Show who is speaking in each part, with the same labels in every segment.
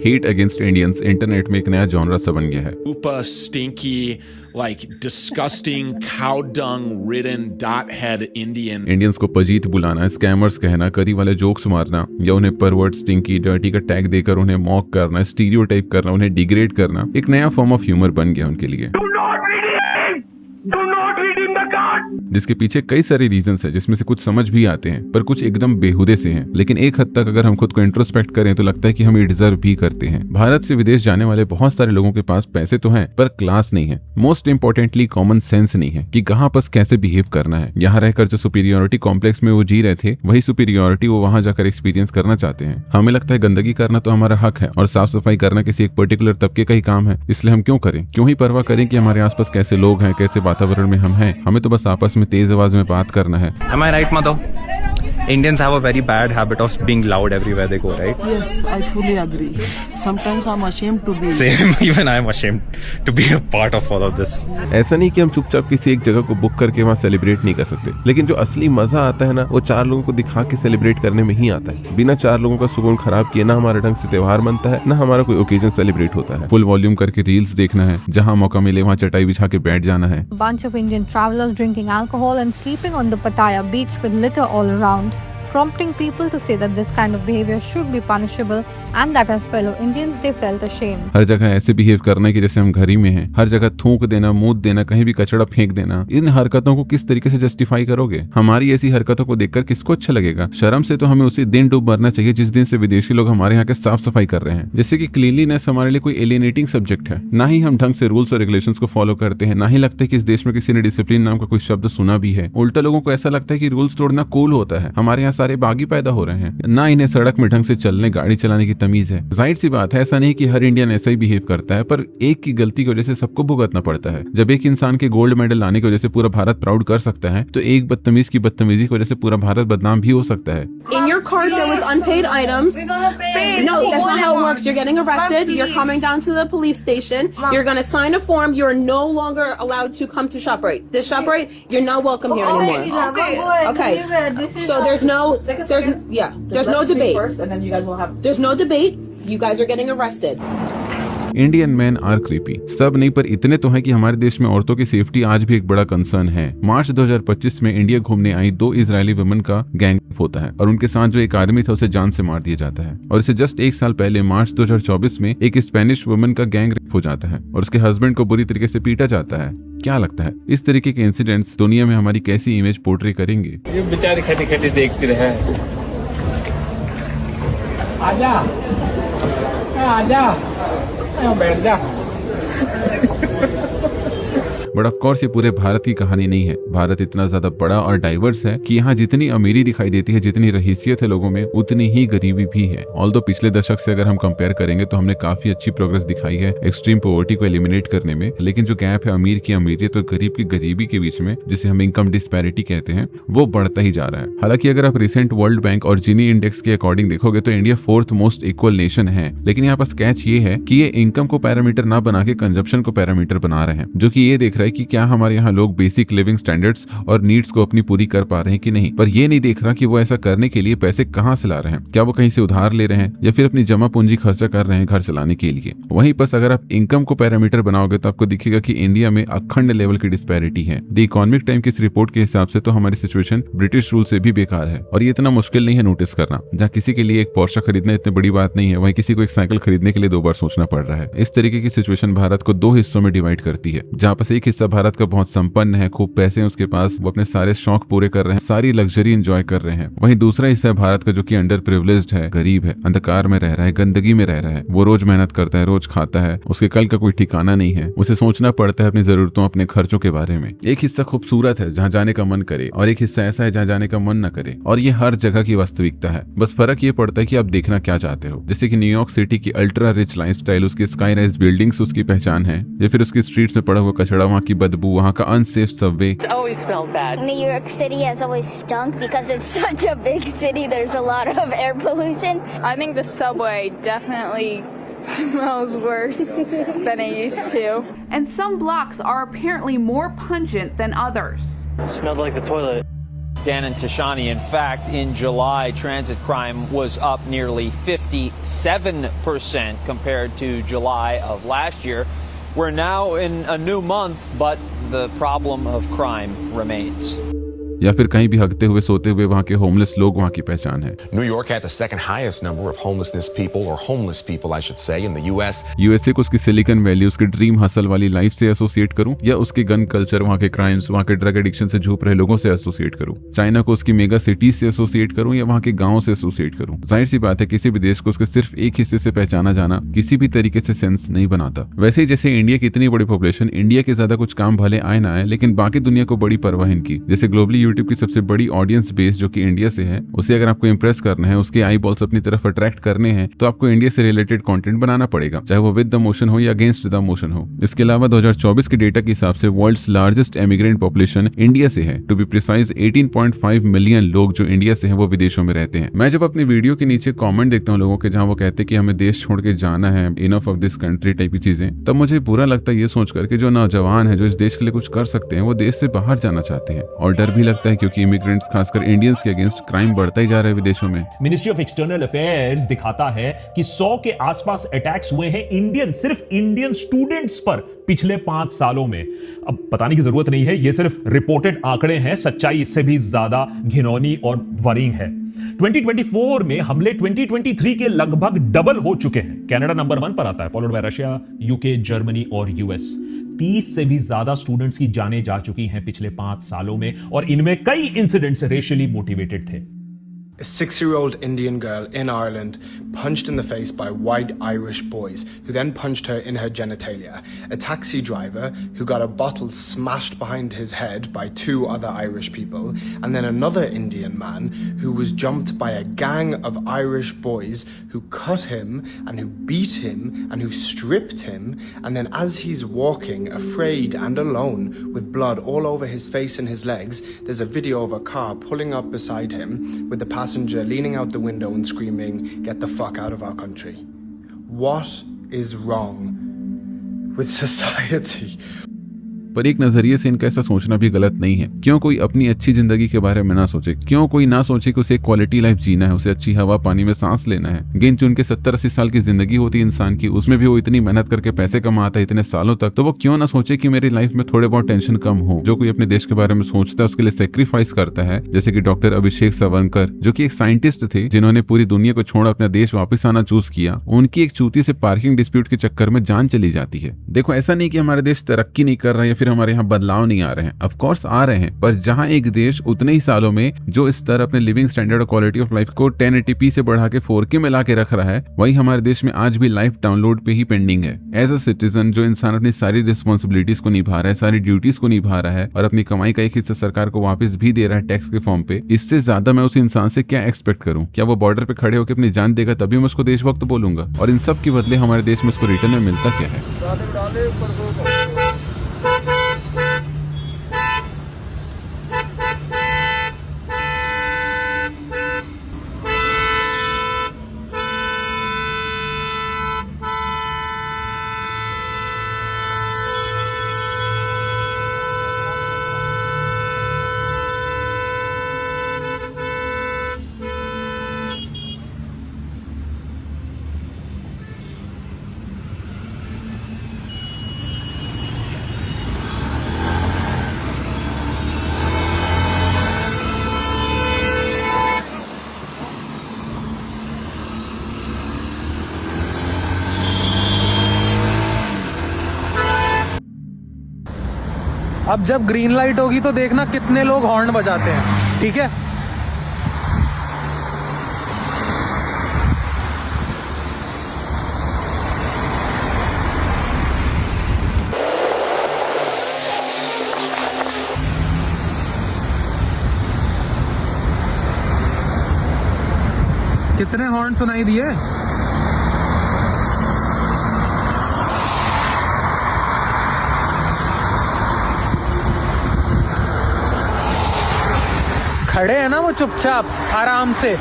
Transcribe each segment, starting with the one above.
Speaker 1: Hate against Indians internet में एक नया जॉनरा सा बन गया है।
Speaker 2: Upa, stinky, like disgusting, cow dung ridden dot-head Indian.
Speaker 1: Indians को पजीत बुलाना, स्कैमर्स कहना, करी वाले जोक्स मारना या उन्हें परवर्ट, स्टिंकी, डर्टी का टैग देकर उन्हें मॉक करना, स्टीरियोटाइप करना, उन्हें डिग्रेड करना एक नया फॉर्म ऑफ ह्यूमर बन गया उनके लिए, जिसके पीछे कई सारे रीजंस है, जिसमें से कुछ समझ भी आते हैं पर कुछ एकदम बेहुदे से हैं। लेकिन एक हद तक अगर हम खुद को इंट्रोस्पेक्ट करें तो लगता है कि हम ये डिजर्व भी करते हैं। भारत से विदेश जाने वाले बहुत सारे लोगों के पास पैसे तो हैं पर क्लास नहीं है। मोस्ट इंपॉर्टेंटली कॉमन सेंस नहीं है कि कहाँ पर कैसे बिहेव करना है। यहाँ रहकर जो सुपीरियोरिटी कॉम्प्लेक्स में वो जी रहे थे वही सुपीरियोरिटी वो वहां जाकर एक्सपीरियंस करना चाहते हैं। हमें लगता है गंदगी करना तो हमारा हक है और साफ सफाई करना किसी एक पर्टिकुलर तबके का ही काम है, इसलिए हम क्यों करें, क्यों ही परवाह करें कि हमारे आसपास कैसे लोग हैं, कैसे वातावरण में हम हैं। हमें तो बस आपस में तेज आवाज में बात करना है।
Speaker 3: Am I right, Madhav? Indians have a very bad habit of being loud everywhere they go, right?
Speaker 4: Yes, I fully agree. Sometimes I'm ashamed to be.
Speaker 3: Same, even I am ashamed to be a part of all of this.
Speaker 1: ऐसा नहीं कि हम चुपचाप किसी एक जगह को book करके वहाँ सेलिब्रेट नहीं कर सकते, लेकिन जो असली मजा आता है ना वो चार लोगों को दिखा के सेलिब्रेट करने में ही आता है। बिना चार लोगों का सुकून खराब किए ना हमारा ढंग से त्योहार बनता है, ना हमारा कोई ओकेजन सेलिब्रेट होता है। फुल वॉल्यूम करके रील्स देखना है, जहाँ मौका मिले वहाँ चटाई बिछा के बैठ जाना है।
Speaker 5: Bunch of Indian travelers drinking alcohol and sleeping on the Pattaya beach with litter all around, prompting people to say that this kind of behavior should be punishable and that as fellow Indians they felt ashamed.
Speaker 1: हर जगह ऐसे behave करने की जैसे हम घर ही में हैं। हर जगह थूक देना, मूत देना, कहीं भी कचड़ा फेंक देना, इन हरकतों को किस तरीके से जस्टिफाई करोगे? हमारी ऐसी हरकतों को देखकर किसको अच्छा लगेगा? शर्म से तो हमें उसी दिन डूब मरना चाहिए जिस दिन से विदेशी लोग हमारे यहाँ के साफ सफाई कर रहे हैं। जैसे कि क्लीनलीनेस हमारे लिए कोई एलियनेटिंग सब्जेक्ट है, ना ही हम ढंग से रूल्स और रेगुलेशंस को फॉलो करते हैं, ना ही लगता है कि इस देश में किसी ने डिसिप्लिन नाम का कोई शब्द सुना भी है। उल्टा लोगों को ऐसा लगता है कि रूल्स तोड़ना कूल होता है। हमारे यहाँ सारे बागी पैदा हो रहे हैं, ना इन्हें सड़क में ढंग से चलने, गाड़ी चलाने की तमीज है। जाहिर सी बात है, ऐसा नहीं कि हर इंडियन ऐसा ही बिहेव करता है, पर एक की गलती की वजह से सबको भुगतना पड़ता है। जब एक इंसान के गोल्ड मेडल लाने की वजह से पूरा भारत प्राउड कर सकता है, तो एक बदतमीज की बदतमीजी की वजह से पूरा भारत बदनाम भी हो सकता है।
Speaker 6: In your cart there was unpaid items. No, that's not how it works. You're getting arrested. You're coming down to the police station. You're going to sign a form. You're no longer allowed to come to ShopRite. This ShopRite, you're not welcome here anymore. Okay. So there's no debate. There's no debate. You guys are getting arrested.
Speaker 1: Indian man are creepy. सब नहीं पर इतने तो हैं कि हमारे देश में औरतों की सेफ्टी आज भी एक बड़ा कंसर्न है। मार्च 2025 में इंडिया घूमने आई 2 इजरायली वुमेन का गैंग होता है और उनके साथ जो एक आदमी था उसे जान से मार दिया जाता है। और इसे जस्ट एक साल पहले मार्च 2024 में एक स्पेनिश वुमेन का गैंग रेप हो जाता है और उसके हस्बैंड को बुरी तरीके से पीटा जाता है। क्या लगता है इस तरीके के इंसिडेंट्स दुनिया में हमारी कैसी इमेज पोर्ट्रे करेंगे?
Speaker 7: ये बेचारे खटी खटी देखते रहे। आजा आजा बैठ जा।
Speaker 1: बट ऑफ कोर्स ये पूरे भारत की कहानी नहीं है। भारत इतना ज्यादा बड़ा और डाइवर्स है कि यहाँ जितनी अमीरी दिखाई देती है, जितनी रहीसियत है लोगों में, उतनी ही गरीबी भी है। ऑल्दो पिछले दशक से अगर हम कंपेयर करेंगे तो हमने काफी अच्छी प्रोग्रेस दिखाई है एक्सट्रीम पॉवर्टी को एलिमिनेट करने में, लेकिन जो गैप है अमीर की अमीरियत और गरीब की गरीबी के बीच में, जिसे हम इनकम डिस्पैरिटी कहते हैं, वो बढ़ता ही जा रहा है। हालांकि अगर आप रिसेंट वर्ल्ड बैंक और जीनी इंडेक्स के अकॉर्डिंग देखोगे तो India 4th most equal nation है, लेकिन यहाँ पर कैच ये है कि ये इनकम को पैरामीटर ना बना के कंजप्शन को पैरामीटर बना रहे हैं, जो कि ये देख रहा है कि क्या हमारे यहाँ लोग बेसिक लिविंग स्टैंडर्ड्स और नीड्स को अपनी पूरी कर पा रहे हैं कि नहीं। पर ये नहीं देख रहा कि वो ऐसा करने के लिए पैसे कहाँ से ला रहे हैं, क्या वो कहीं से उधार ले रहे हैं या फिर अपनी जमा पूंजी खर्चा कर रहे हैं घर चलाने के लिए। वहीं पर अगर आप इनकम को पैरामीटर बनाओगे तो आपको दिखेगा कि इंडिया में अखंड लेवल की डिस्पैरिटी है। द इकोनॉमिक टाइम की इस रिपोर्ट के हिसाब से तो हमारी सिचुएशन ब्रिटिश रूल से भी बेकार है और ये इतना मुश्किल नहीं है नोटिस करना। जहाँ किसी के लिए एक पोर्शा खरीदना इतनी बड़ी बात नहीं है, वहीं किसी को एक साइकिल खरीदने के लिए 2 बार सोचना पड़ रहा है। इस तरीके की सिचुएशन भारत को 2 हिस्सों में डिवाइड करती है, जहाँ पर एक हिस्सा भारत का बहुत संपन्न है, खूब पैसे हैं उसके पास, वो अपने सारे शौक पूरे कर रहे हैं, सारी लग्जरी एंजॉय कर रहे हैं। वहीं दूसरा हिस्सा है भारत का जो कि अंडर प्रिविलेज्ड है, गरीब है, अंधकार में रह रहा है, गंदगी में रह रहा है। वो रोज मेहनत करता है, रोज खाता है, उसके कल का कोई ठिकाना नहीं है, उसे सोचना पड़ता है अपनी जरूरतों, अपने खर्चों के बारे में। एक हिस्सा खूबसूरत है जहाँ जाने का मन करे और एक हिस्सा ऐसा है जहाँ जाने का मन न करे, और ये हर जगह की वास्तविकता है। बस फर्क ये पड़ता है कि आप देखना क्या चाहते हो। जैसे कि न्यूयॉर्क सिटी की अल्ट्रा रिच लाइफस्टाइल, उसकी स्काई राइज बिल्डिंग्स उसकी पहचान है, या फिर उसकी स्ट्रीट्स में पड़ा हुआ कचड़ा, वहाँ की बदबू, वहाँ का unsafe Subway.
Speaker 8: It's always smelled bad. New York City has always stunk because it's such a big city. There's a lot of air pollution.
Speaker 9: I think the subway definitely smells worse than it used to.
Speaker 10: And some blocks are apparently more pungent than others.
Speaker 7: It smelled like the toilet.
Speaker 10: Dan and Tashani. In fact, in July, transit crime was up nearly 57% compared to July of last year. We're now in a new month, but the problem of crime remains.
Speaker 1: या फिर कहीं भी हगते हुए सोते हुए वहां के homeless लोग वहां की पहचान है।
Speaker 11: New York had the second highest number of homelessness people, or homeless people I should say, in the US.
Speaker 1: USA को उसकी सिलिकॉन वैली, उसके ड्रीम हसल वाली लाइफ से एसोसिएट करूं, या उसके गन कल्चर, वहां के क्राइम्स, वहां के ड्रग एडिक्शन से जूझ रहे लोगों से एसोसिएट करूं? चाइना को उसकी मेगा सिटीज से एसोसिएट करूं या वहां के गांवों से एसोसिएट करूं? जाहिर सी बात है, किसी भी देश को उसके सिर्फ एक हिस्से से पहचाना जाना किसी भी तरीके से सेंस नहीं बनाता। वैसे ही जैसे इंडिया की इतनी बड़ी पॉपुलेशन, इंडिया के ज्यादा कुछ काम भले आए ना आए, लेकिन बाकी दुनिया को बड़ी परवाह इनकी। जैसे ग्लोबली यूट्यूब की सबसे बड़ी ऑडियंस बेस जो कि इंडिया से है, उसे अगर आपको इंप्रेस करना है, उसके आई बॉल्स अपनी तरफ अट्रैक्ट करने हैं, तो आपको इंडिया से रिलेटेड कंटेंट बनाना पड़ेगा, चाहे वो विद द मोशन हो या अगेंस्ट द मोशन हो। इसके अलावा 2024 के डेटा के हिसाब से world's largest emigrant population India से है। टू बी प्रिसाइज 18.5 मिलियन लोग जो इंडिया से हैं वो विदेशों में रहते हैं। मैं जब अपनी वीडियो के नीचे कमेंट देखता हूँ लोगों के, जहाँ वो कहते हैं कि हमें देश छोड़ के जाना है, enough of this country type की चीजें, तब मुझे बुरा लगता है ये सोचकर कि जो नौजवान है जो इस देश के लिए कुछ कर सकते हैं वो देश से बाहर जाना चाहते हैं। और डर भी लगता है क्योंकि इमिग्रेंट्स, खासकर इंडियंस के अगेंस्ट क्राइम बढ़ता ही जा रहा है विदेशों में।
Speaker 12: मिनिस्ट्री ऑफ एक्सटर्नल अफेयर्स दिखाता है कि 100 के आसपास अटैक्स हुए हैं सिर्फ इंडियन स्टूडेंट्स पर पिछले 5 सालों में। अब बताने की जरूरत नहीं है, ये सिर्फ रिपोर्टेड आंकड़े हैं, सच्चाई इससे भी ज्यादा घिनौनी और वरिंग है। 2024 में हमले 2023 के लगभग डबल हो चुके हैं। कनाडा नंबर 1 पर आता है, followed by Russia, UK, Germany और यूएस। 30 से भी ज्यादा स्टूडेंट्स की जानें जा चुकी हैं पिछले 5 सालों में, और इनमें कई इंसिडेंट्स रेशियली मोटिवेटेड थे।
Speaker 13: A 6-year-old Indian girl in Ireland punched in the face by white Irish boys, who then punched her in her genitalia. A taxi driver who got a bottle smashed behind his head by 2 other Irish people, and then another Indian man who was jumped by a gang of Irish boys who cut him and who beat him and who stripped him, and then as he's walking, afraid and alone, with blood all over his face and his legs, there's a video of a car pulling up beside him with the passenger leaning out the window and screaming, "Get the fuck out of our country." What is wrong with society?
Speaker 1: पर एक नजरिए से इनका ऐसा सोचना भी गलत नहीं है। क्यों कोई अपनी अच्छी जिंदगी के बारे में ना सोचे? क्यों कोई ना सोचे कि उसे क्वालिटी लाइफ जीना है, उसे अच्छी हवा पानी में सांस लेना है? गिन चुन के 70-80 साल की जिंदगी होती है इंसान की, उसमें भी वो इतनी मेहनत करके पैसे कमाता है इतने सालों तक, तो वो क्यों ना सोचे कि मेरी लाइफ में थोड़े बहुत टेंशन कम हो? जो कोई अपने देश के बारे में सोचता है उसके लिए सेक्रीफाइस करता है, जैसे कि डॉक्टर अभिषेक सावरकर, जो कि एक साइंटिस्ट थे जिन्होंने पूरी दुनिया को छोड़ अपना देश वापस आना चूज किया। उनकी एक चूती से पार्किंग डिस्प्यूट के चक्कर में जान चली जाती है। देखो, ऐसा नहीं कि हमारे देश तरक्की नहीं कर रहा है या फिर हमारे यहाँ बदलाव नहीं आ रहे हैं, ऑफ कोर्स आ रहे हैं, पर जहां एक देश उतने ही सालों में जो स्तर अपने लिविंग स्टैंडर्ड और क्वालिटी ऑफ लाइफ को 1080p से बढ़ा के 4K में ला के रख रहा है, वही हमारे देश में आज भी लाइफ डाउनलोड पे ही पेंडिंग है। एज अ सिटीजन जो इंसान अपनी सारी रिस्पॉन्सिबिलिटीज को निभा रहा है, सारी ड्यूटीज को निभा रहा है और अपनी कमाई का एक हिस्सा सरकार को वापस भी दे रहा है टैक्स के फॉर्म पे, इससे ज्यादा मैं उस इंसान से क्या एक्सपेक्ट करूं? क्या वो बॉर्डर पे खड़े होकर अपनी जान देगा तभी मैं उसको देशभक्त बोलूंगा? और इन सब के बदले हमारे देश में उसको रिटर्न में मिलता क्या है?
Speaker 14: अब जब ग्रीन लाइट होगी तो देखना कितने लोग हॉर्न बजाते हैं, ठीक है? कितने हॉर्न सुनाई दिए? खड़े हैं ना वो चुपचाप आराम से।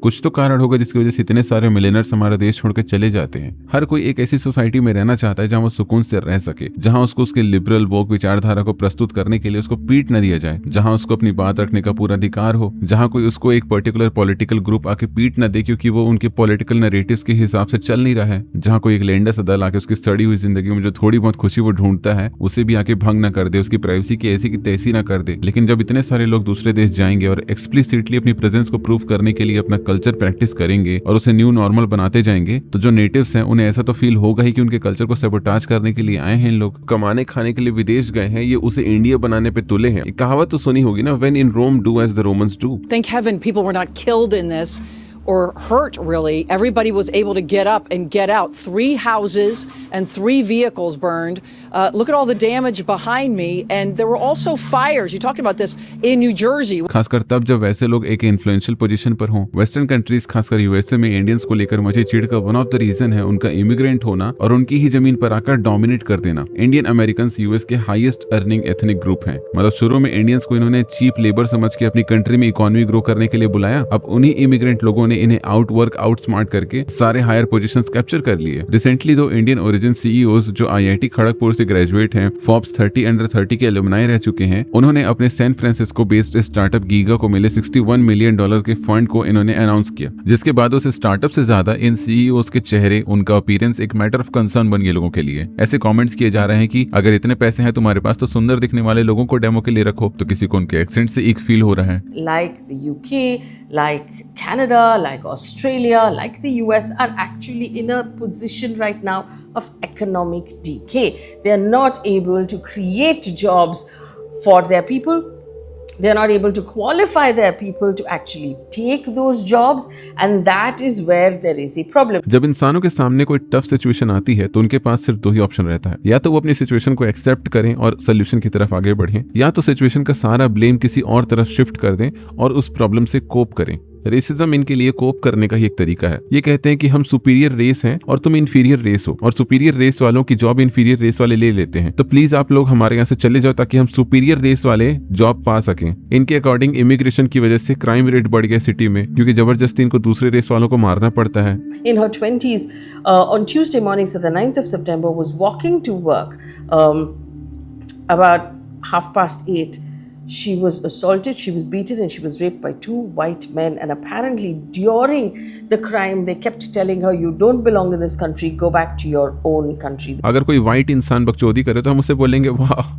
Speaker 1: कुछ तो कारण होगा जिसकी वजह से इतने सारे मिलियनर्स हमारा देश छोड़ के चले जाते हैं। हर कोई एक ऐसी सोसाइटी में रहना चाहता है जहां वो सुकून से रह सके, जहां उसको उसके लिबरल वोक विचारधारा को प्रस्तुत करने के लिए उसको पीट न दिया जाए, जहां उसको अपनी बात रखने का पूरा अधिकार हो, जहां कोई उसको एक पर्टिकुलर पॉलिटिकल ग्रुप आके पीट न दे क्योंकि वो उनके पॉलिटिकल नैरेटिव्स के हिसाब से चल नहीं रहा है, जहां कोई एक लेंडर सदल आके उसकी सड़ी हुई जिंदगी में जो थोड़ी बहुत खुशी वो ढूंढता है उसे भी आके भंग न कर दे, उसकी प्राइवेसी की ऐसी की तैसी न कर दे। लेकिन जब इतने सारे लोग दूसरे देश जाएंगे और एक्सप्लिसिटली अपनी प्रेजेंस को प्रूव करने के लिए अपना कल्चर प्रैक्टिस करेंगे और उसे न्यू नॉर्मल बनाते जाएंगे, तो जो नेटिव्स हैं उन्हें ऐसा तो फील होगा ही कि उनके कल्चर को सबोटाज करने के लिए आए हैं लोग, कमाने खाने के लिए विदेश गए हैं, ये उसे इंडिया बनाने पे तुले हैं। कहावत तो सुनी होगी ना, when in Rome do as the Romans do.
Speaker 15: Thank heaven people were not killed in this or hurt, really. Everybody was able to get up and get out. 3 houses and 3 vehicles burned. Look at all the damage behind me. And there were also fires. You talked about this in New Jersey.
Speaker 1: खासकर तब जब वैसे लोग एक influential position पर हों। Western countries खासकर USA में इंडियंस को लेकर मचे चिढ़ का वन ऑफ द रीजन है उनका इमिग्रेंट होना और उनकी ही जमीन पर आकर डोमिनेट कर देना। इंडियन अमेरिकन यूएस के हाईएस्ट अर्निंग एथनिक ग्रुप हैं। मतलब शुरू में इंडियंस को इन्होंने चीप लेबर समझ के अपनी कंट्री में इकोनॉमी ग्रो करने के लिए बुलाया। अब उन्हीं इमिग्रेंट लोगों ने इन्हें आउटवर्क आउट स्मार्ट करके सारे हायर पोजीशंस कैप्चर कर लिए। रिसेंटली दो इंडियन ओरिजिन सीईओज जो आईआईटी खड़गपुर से ग्रेजुएट हैं, फोर्ब्स 30 अंडर 30 के एलुमनाई रह चुके हैं, उन्होंने अपने San Francisco based startup Giga को मिले $61 मिलियन के फंड को इन्होंने अनाउंस किया, जिसके बाद उस स्टार्टअप से ज्यादा इन सीईओज के चेहरे, उनका अपीयरेंस एक मैटर ऑफ कंसर्न बन गए लोगों के लिए। ऐसे कमेंट्स किए जा रहे हैं कि अगर इतने पैसे हैं तुम्हारे पास तो सुंदर दिखने वाले लोगों को डेमो के लिए रखो, तो किसी को उनके एक्सेंट से एक फील हो रहा है।
Speaker 16: Like the UK, like Canada, like Australia, like the US are actually in a position right now of economic decay. They are not able to create jobs for their people. They are not able to qualify their people to actually take those jobs, and that is where there is a problem.
Speaker 1: जब इंसानों के सामने कोई tough situation आती है तो उनके पास सिर्फ 2 ही ऑप्शन रहता है, या तो वो अपनी सिचुएशन को एक्सेप्ट करें और सोल्यूशन की तरफ आगे बढ़ें, या तो सिचुएशन का सारा ब्लेम किसी और तरफ शिफ्ट कर दें और उस प्रॉब्लम से कोप करें। रेसिज्म इनके लिए कोप करने का ही एक तरीका है। ये कहते हैं कि हम सुपीरियर रेस हैं और तुम इन्फीरियर रेस हो, और सुपीरियर रेस वालों की जॉब इन्फीरियर रेस वाले ले लेते हैं, तो प्लीज आप लोग हमारे यहाँ से चले जाओ ताकि हम सुपीरियर रेस वाले जॉब पा सकें। इनके अकॉर्डिंग इमिग्रेशन की वजह से क्राइम रेट बढ़ गया सिटी में, क्योंकि जबरदस्ती इनको दूसरे रेस वालों को मारना पड़ता है।
Speaker 16: In her 20s, on Tuesday morning, so the 9th of September, was walking to work about 8:30. She was assaulted, she was beaten, and she was raped by 2 white men. And apparently during the crime, they kept telling her, you don't belong in this country, go back to your own country.
Speaker 1: अगर कोई white इंसान बकचोदी करे तो हम उसे बोलेंगे वाह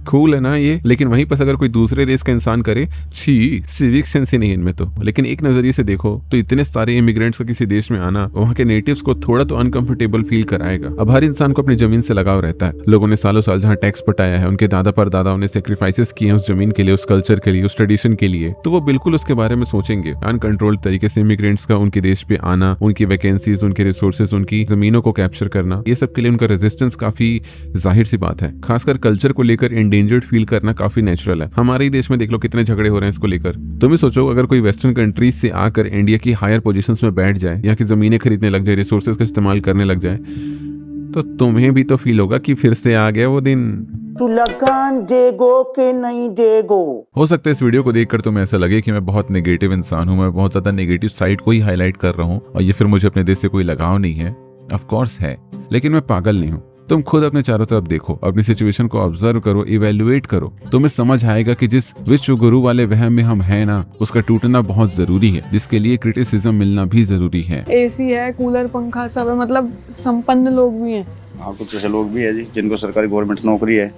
Speaker 1: कूल है ना ये, लेकिन वहीं पर अगर कोई दूसरे रेस का इंसान करे, छी सिविक सेंस ही नहीं इनमें तो। लेकिन एक नजरिए से देखो तो इतने सारे इमिग्रेंट्स का किसी देश में आना वहाँ के नेटिव्स को थोड़ा तो अनकंफर्टेबल फील कराएगा। अब हर इंसान को अपनी जमीन से लगाव रहता है। लोगों ने सालों साल जहाँ टैक्स पटाया है, उनके दादा परदादाओं ने सेक्रीफाइसेस किए हैं उस जमीन के लिए, उस कल्चर के लिए, उस ट्रेडिशन के लिए, तो वो बिल्कुल उसके बारे में सोचेंगे। अनकंट्रोल्ड तरीके से इमिग्रेंट्स का उनके देश पे आना, उनकी वैकेंसीज, उनके रिसोर्सेज, उनकी जमीनों को कैप्चर करना, ये सब के लिए उनका रेजिस्टेंस काफी जाहिर सी बात है। खासकर कल्चर को लेकर एंडेंजर्ड फील करना काफी नेचुरल है। हमारे ही देश में देख लो कितने झगड़े हो रहे हैं इसको लेकर। तुम ही सोचो अगर कोई वेस्टर्न कंट्रीज से आकर इंडिया की हायर पोजीशंस में बैठ जाए, यहाँ की जमीनें खरीदने लग जाए, रिसोर्सेज का इस्तेमाल करने लग जाए, तो तुम्हें भी तो फील होगा कि फिर से आ गया वो दिन।
Speaker 17: तू लगान देगो कि नहीं देगो।
Speaker 1: हो सकता है इस वीडियो को देखकर तुम्हें ऐसा लगे कि मैं बहुत नेगेटिव इंसान हूँ, मैं बहुत ज्यादा नेगेटिव साइड को ही हाईलाइट कर रहा हूँ और ये फिर मुझे अपने देश से कोई लगाव नहीं है। ऑफ कोर्स है, लेकिन मैं पागल नहीं हूँ। तुम खुद अपने चारों तरफ देखो, अपनी सिचुएशन को ऑब्जर्व करो, इवेल्युएट करो, तुम्हें समझ आएगा कि जिस विश्व गुरु वाले वहम में हम हैं ना, उसका टूटना बहुत जरूरी है, जिसके लिए क्रिटिसिज्म मिलना भी जरूरी है।
Speaker 4: एसी है, कूलर, पंखा सब है, मतलब संपन्न लोग भी हैं।
Speaker 18: हाँ, कुछ ऐसे लोग भी है जी जिनको सरकारी गवर्नमेंट नौकरी है।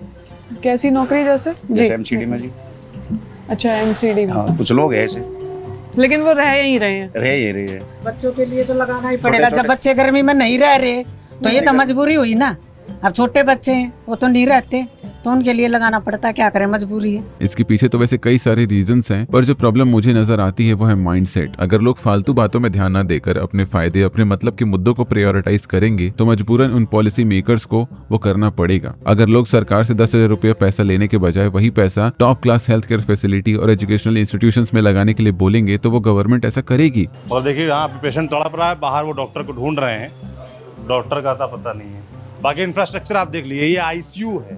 Speaker 4: कैसी नौकरी? जैसे
Speaker 18: एमसीडी में जी।
Speaker 4: अच्छा, एमसीडी में।
Speaker 18: हाँ, कुछ लोग है ऐसे,
Speaker 4: लेकिन वो रह ही रहे हैं।
Speaker 17: बच्चों के लिए तो लगाना ही पड़ेगा। जब बच्चे गर्मी में नहीं रह रहे तो ये तो मजबूरी हुई ना। अब छोटे बच्चे हैं वो तो नहीं रहते, तो उनके लिए लगाना पड़ता है, क्या करें, मजबूरी है।
Speaker 1: इसके पीछे तो वैसे कई सारे रीजंस हैं, पर जो प्रॉब्लम मुझे नजर आती है वो है माइंडसेट। अगर लोग फालतू बातों में ध्यान न देकर अपने फायदे, अपने मतलब के मुद्दों को प्रायोरिटाइज करेंगे तो मजबूरन उन पॉलिसी मेकर्स को वो करना पड़ेगा। अगर लोग सरकार से 10,000 रुपया पैसा लेने के बजाय वही पैसा top class health care facility और एजुकेशनल इंस्टीट्यूशंस में लगाने के लिए बोलेंगे तो वो गवर्नमेंट ऐसा करेगी।
Speaker 19: और देखिए यहाँ पेशेंट तड़प रहा है, बाहर वो डॉक्टर को ढूंढ रहे हैं, डॉक्टर का आता पता नहीं है। बाकी इंफ्रास्ट्रक्चर आप देख लीजिए, ये आईसीयू है,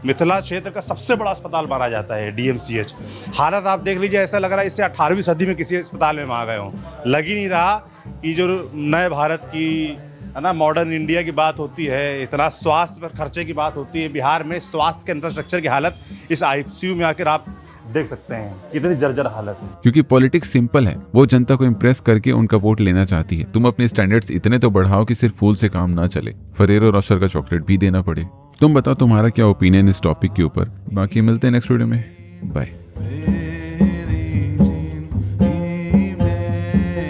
Speaker 19: मिथिला क्षेत्र का सबसे बड़ा अस्पताल माना जाता है DMCH। हालत आप देख लीजिए, ऐसा लग रहा है इससे 18वीं सदी में किसी अस्पताल में आ गए हों। लग ही नहीं रहा कि जो नए भारत की है ना, मॉडर्न इंडिया की बात होती है, इतना स्वास्थ्य पर खर्चे की बात होती है, बिहार में स्वास्थ्य के इंफ्रास्ट्रक्चर की हालत इस ICU में आकर आप देख सकते हैं कितनी जर्जर हालत है।
Speaker 1: क्योंकि पॉलिटिक्स सिंपल है, वो जनता को इम्प्रेस करके उनका वोट लेना चाहती है। तुम अपने स्टैंडर्ड्स इतने तो बढ़ाओ कि सिर्फ फूल से काम ना चले, फरेरो रोशर का चॉकलेट भी देना पड़े। तुम बताओ तुम्हारा क्या ओपिनियन इस टॉपिक के ऊपर। बाकी मिलते हैं नेक्स्ट वीडियो में। बाय।